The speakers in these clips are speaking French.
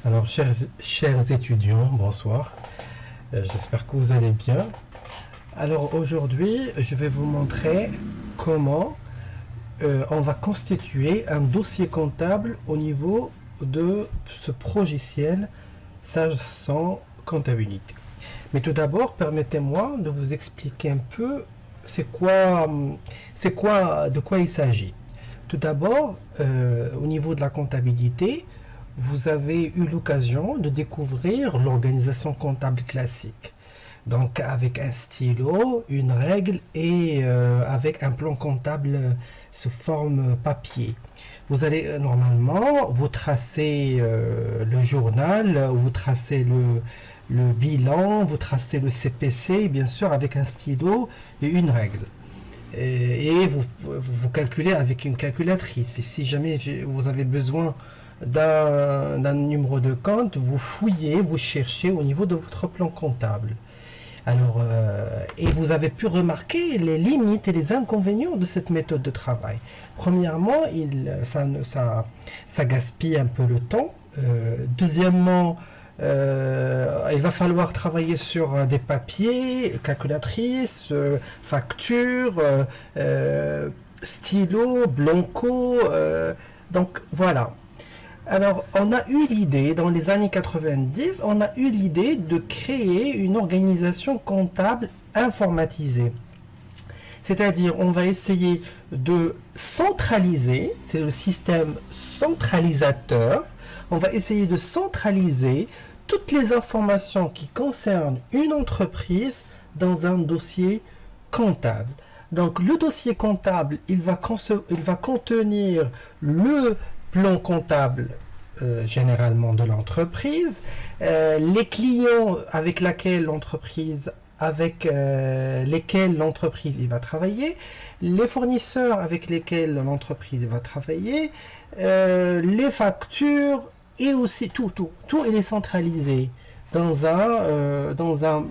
Alors, chers étudiants, bonsoir. J'espère que vous allez bien. Alors, aujourd'hui, je vais vous montrer comment on va constituer un dossier comptable au niveau de ce logiciel Sage 100 Comptabilité. Mais tout d'abord, permettez-moi de vous expliquer un peu de quoi il s'agit. Tout d'abord, au niveau de la comptabilité, vous avez eu l'occasion de découvrir l'organisation comptable classique. Donc avec un stylo, une règle et avec un plan comptable sous forme papier. Vous allez normalement vous tracer le journal, vous tracez le bilan, vous tracez le CPC, bien sûr avec un stylo et une règle. Et vous calculez avec une calculatrice. Et si jamais vous avez besoin d'un numéro de compte, vous fouillez, vous cherchez au niveau de votre plan comptable. Alors, et vous avez pu remarquer les limites et les inconvénients de cette méthode de travail. Premièrement, ça gaspille un peu le temps. Deuxièmement, il va falloir travailler sur des papiers, calculatrices, factures, stylo, blanco. Donc voilà. Alors, on a eu l'idée, dans les années 90, on a eu l'idée de créer une organisation comptable informatisée. C'est-à-dire, on va essayer de centraliser, c'est le système centralisateur, on va essayer de centraliser toutes les informations qui concernent une entreprise dans un dossier comptable. Donc, le dossier comptable, il va contenir le plan comptable généralement de l'entreprise, les clients avec lesquels l'entreprise va travailler, les fournisseurs avec lesquels l'entreprise va travailler, les factures et aussi tout il est centralisé dans un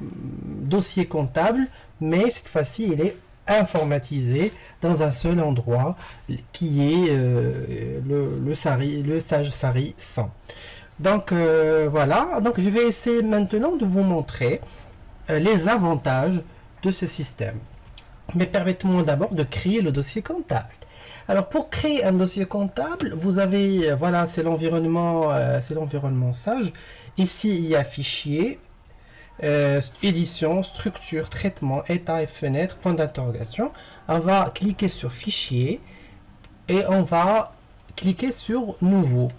dossier comptable, mais cette fois-ci il est informatisé dans un seul endroit qui est le Sage 100. Donc voilà, donc je vais essayer maintenant de vous montrer les avantages de ce système. Mais permettez-moi d'abord de créer le dossier comptable. Alors pour créer un dossier comptable, vous avez, voilà, c'est l'environnement Sage. Ici il y a fichier, édition, structure, traitement, état et fenêtre, point d'interrogation. On va cliquer sur fichier et on va cliquer sur nouveau.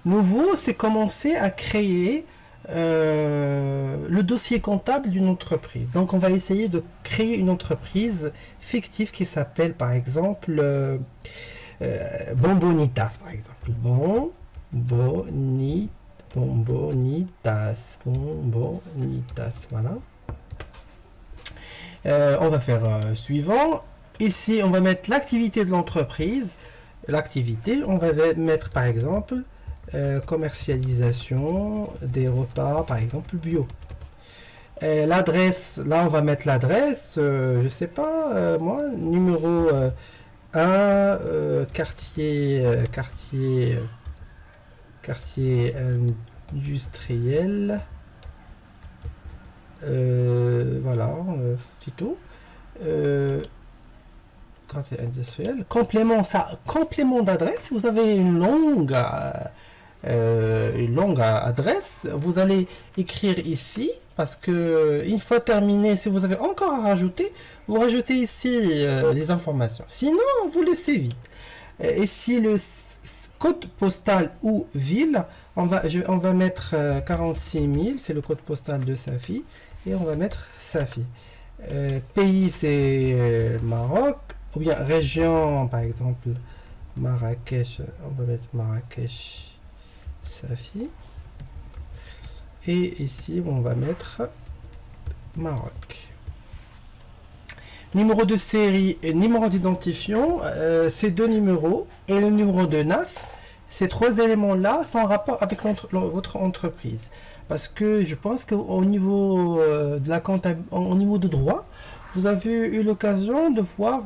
Nouveau, c'est commencer à créer le dossier comptable d'une entreprise. Donc on va essayer de créer une entreprise fictive qui s'appelle par exemple Bonbonitas par exemple. Bonbonitas, voilà. On va faire suivant. Ici, on va mettre l'activité de l'entreprise. L'activité, on va mettre par exemple commercialisation des repas, par exemple bio. L'adresse, là on va mettre l'adresse, je sais pas, moi, numéro 1, quartier industriel, voilà, c'est tout. Quartier industriel. Complément d'adresse, vous avez une longue adresse, vous allez écrire ici, parce que une fois terminé, si vous avez encore à rajouter, vous rajoutez ici les informations. Sinon, vous laissez vide. Ici, le code postal ou ville, on va mettre 46 000, c'est le code postal de Safi, et on va mettre Safi. Pays, c'est Maroc, ou bien région, par exemple, Marrakech, on va mettre Marrakech. Safi. Et ici, on va mettre Maroc. Numéro de série et numéro d'identifiant, ces deux numéros et le numéro de NAF, ces trois éléments-là sont en rapport avec votre entreprise. Parce que je pense qu'au niveau de la au niveau de droit, vous avez eu l'occasion de voir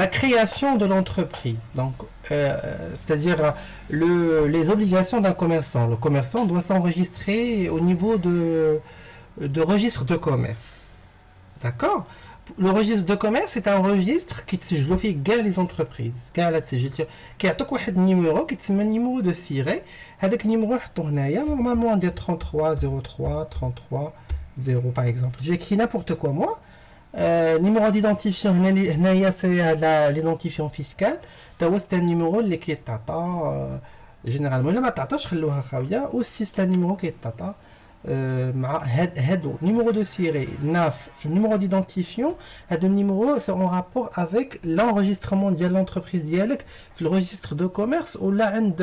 la création de l'entreprise. Donc, c'est-à-dire les obligations d'un commerçant. Le commerçant doit s'enregistrer au niveau de registre de commerce. D'accord? Le registre de commerce est un registre qui تسجلوا فيه كاع les entreprises كاع لا تسجل كيعطيك واحد النيميرو كيتسمى النيميرو دو سيري هذاك النيميرو نحطو هنايا نورمالمون ندير 33 03 33 0 par exemple j'écris n'importe quoi moi numéro d'identifiant هنايا c'est l'identifiant fiscal تا هو c'est un numéro اللي كيتعطى généralement الا ما تعطاش خلوها خاويه aussi c'est un numéro كيتعطى مع هادو numéro de série NAF et numéro d'identifiant هادو numéro c'est en rapport avec l'enregistrement ديال l'entreprise ديالك في le registre de commerce ولا عند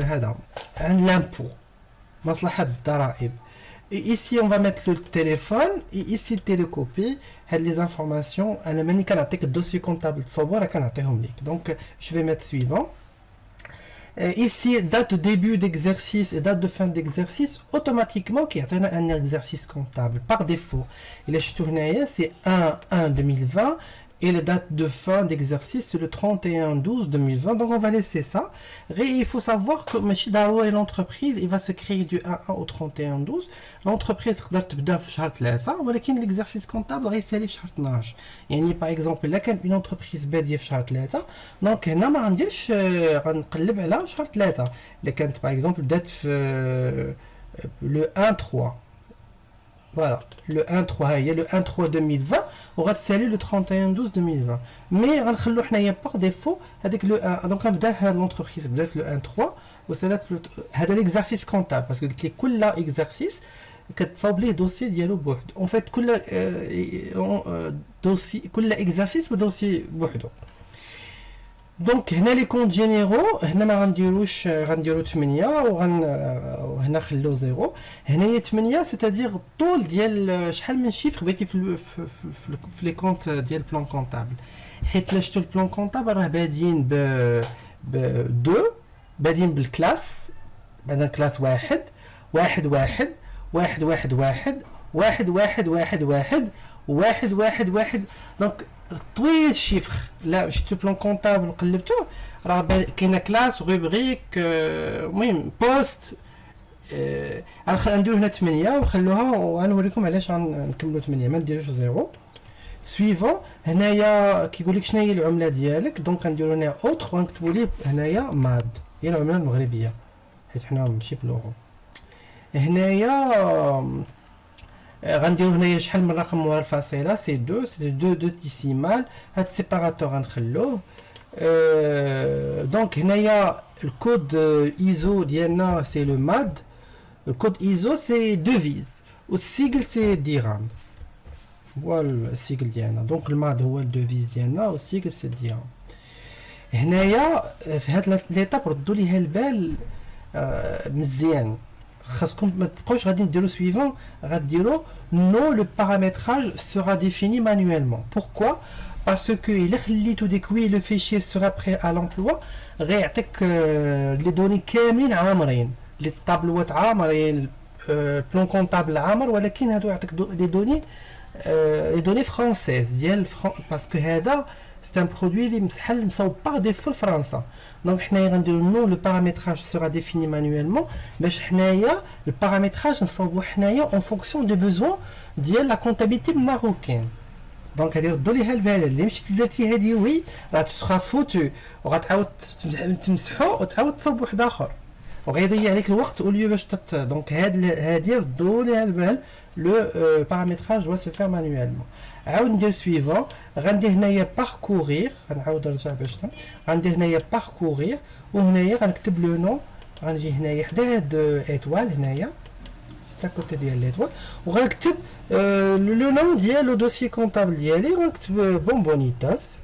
هذا عند l'impôt مصلحة الضرائب. Et ici on va mettre le téléphone et ici télécopie هاد les informations انا ماني كنعطيك الدوسي كونطابل تصور راه كنعطيهم ليك. Donc je vais mettre suivant. Ici, date de début d'exercice et date de fin d'exercice, automatiquement, qui a un exercice comptable par défaut. Et les c'est 1-1-2020 et la date de fin d'exercice, c'est le 31-12-2020. Donc, on va laisser ça. Et il faut savoir que Machidaro et l'entreprise, il va se créer du 1-1 au 31-12. L'entreprise, l'exercice comptable, par exemple, là, quand une entreprise بديه في شهر 3 دونك هنا ما غنديرش غنقلب على شهر 3 اللي كانت par exemple بدات في le 1-3 voilà le 1-3 ها هي le 1-3 2020 وغتسالي le 31-12-2020 مي غنخلو حنايا باغ ديفو هذيك لو 1 دونك غنبدا هاد لونتربريز بدات لو 1-3 وسالات هذا ليكزارسيس كونتابل باسكو قلت لك كل اكزارسيس كتصاوب ليه دوسي ديالو بوحدو اون فيت كل دوسي كل اكزارسيس بدوسي بوحدو. دونك هنا لي كونت جينيرو هنا ما غنديروش غنديرو 8 وهنا خلو 0 هنايا 8 سيتادير الطول ديال شحال من شيفر بغيتي في لي كونت ديال بلان كونطابل حيت لا شفتو البلان كونطابل راه بادين ب 2 بادين بالكلاس بعدا كلاس واحد واحد واحد واحد واحد واحد واحد واحد واحد واحد واحد واحد واحد دونك طويل الشيفر لا شفتو بلان كونطابل قلبتو راه كاينه كلاس روبريك المهم بوست غنديرو هنا 8 وخلوها وغنوريكم علاش غنكملو 8 ما نديروش 0 سويفون هنايا كيقول لك شنو هي العمله ديالك دونك غنديرو هنا اوتر ونكتبوا ليه هنايا ماد هي العمله المغربيه حيت حنا ماشي بلورو. هنايا غنديرو هنايا شحال من رقم ورا الفاصله سي 2 سي 2 ديسيمال هاد السيباراتور غنخلوه. دونك هنايا الكود ايزو ديالنا سي لو ماد الكود ايزو سي دوفيز والسيجل سي ديرام هو السيجل ديالنا دونك الماد هو الدوفيز ديالنا والسيجل سي ديرام. هنايا في هاد ليطاب ردوا ليها البال مزيان خاصكم ما تبقاوش غادي نديرو سويفون غاديرو نو لو بارامتراج سera défini manuellement. Pourquoi? Parce que الا خليتو ديك وي لو فيشي sera prêt à l'emploi غيعطيك لي دوني كاملين عامرين لي الطابلوات عامرين بلون كونطابل عامر ولكن هادو يعطيك لي دوني فرونسيز ديال باسكو هذا c'est un produit اللي مسحل مصاوب باغ ديفو لفرنسا دونك حنايا غنديرو نو لو بارامتراج سورا ديفيني مانويلمون باش حنايا البارامتراج نصاوبو حنايا اون فونكسيون دي بوزوان ديال لا كونتابيلتي ماروكين. دونك غادي يردوا ليها البال اللي مشيتي درتي هادي وي راه تسخا فوتو وغتعاود تمسحو وتعاود تصاوب واحد اخر وغيضيع عليك الوقت اوليو باش دونك هادي ردوا ليها البال لو بارامتراج doit se faire manuellement. عاود ندير سويفون غندير هنايا باركورير غنعاود نرجع باش غندير هنايا باركورير وهنايا غنكتب لو نو غنجي هنايا حدا هاد ايطوال هنايا ستا كوتي ديال ليطوال وغنكتب لو نو ديال لو دوسي كونطابل ديالي غنكتب بونبونيتاس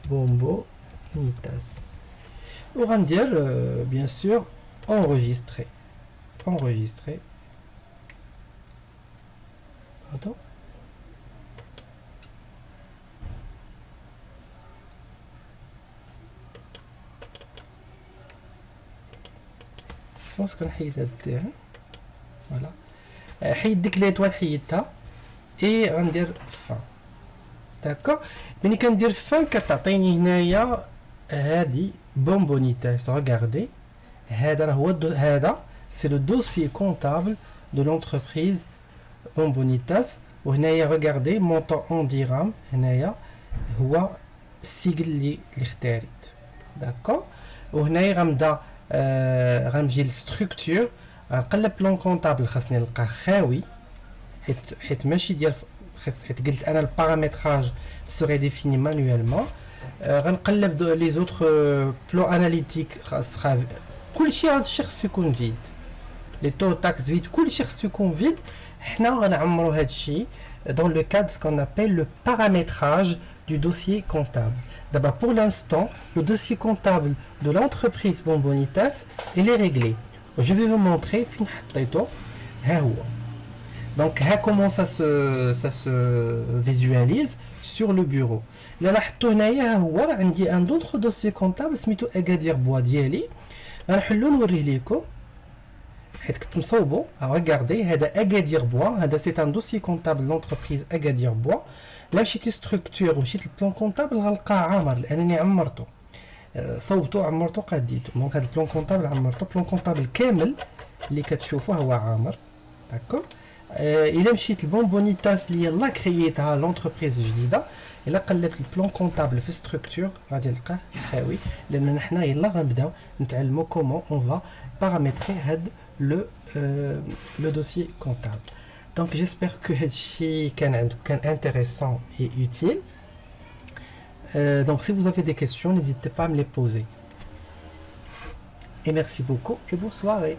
بونبونيتاس وغندير بيان سور enregistrer pardon je pense qu'on حيد هاد فوالا حيد ديك ليطوال حيدتها et غندير fin. D'accord. ملي كندير fin كتعطيني هنايا هادي Bombonitas. Regardez, هذا c'est le dossier comptable de l'entreprise Bombonitas. وهنايا regardez montant en dirham هنايا هو السجل اللي اختاريت. داكور. وهنايا غنمشي للستركتور غنقلب بلون كونطابل خاصني نلقاه خاوي حيت ماشي ديال حيت قلت انا البارامتراج سوري ديفيني مانويلمون. غنقلب لي زوتر بلون اناليتيك خاص كلشي هاد الشيء خصو يكون فيد. لي تو تاكس فيد كلشي خصو يكون فيد. حنا غنعمرو هاد الشيء dans le cadre ce qu'on appelle le paramétrage du dossier comptable. D'abord, pour l'instant, le dossier comptable de l'entreprise Bombonitas, il est réglé. Je vais vous montrer donc comment ça se visualise sur le bureau. Là, j'ai un autre dossier comptable, c'est Agadir Bois ديالي. غنحلو نوريه ليكم حيت كنت مصوبو. regardez هذا Agadir Bois, هذا c'est un dossier comptable de l'entreprise Agadir Bois. لا مشيتي ستركتور ومشيت للبلان كونطابل غنلقاه عامر لانني عمرته صوبته عمرته قديته. دونك هذا البلان كونطابل عمرته. البلان كونطابل كامل اللي كتشوفوه هو عامر. داكور. الا مشيت لبونبونيتاس اللي يلاه كرييتها لونتربريز جديده الا قلبت البلان كونطابل في ستركتور غادي نلقاه خاوي لان حنا يلاه غنبداو نتعلموا كومون اون فا بارامتري هاد لو دوسيي كونطابل. Donc j'espère que c'est intéressant et utile. Donc si vous avez des questions, n'hésitez pas à me les poser. Et merci beaucoup et bonne soirée.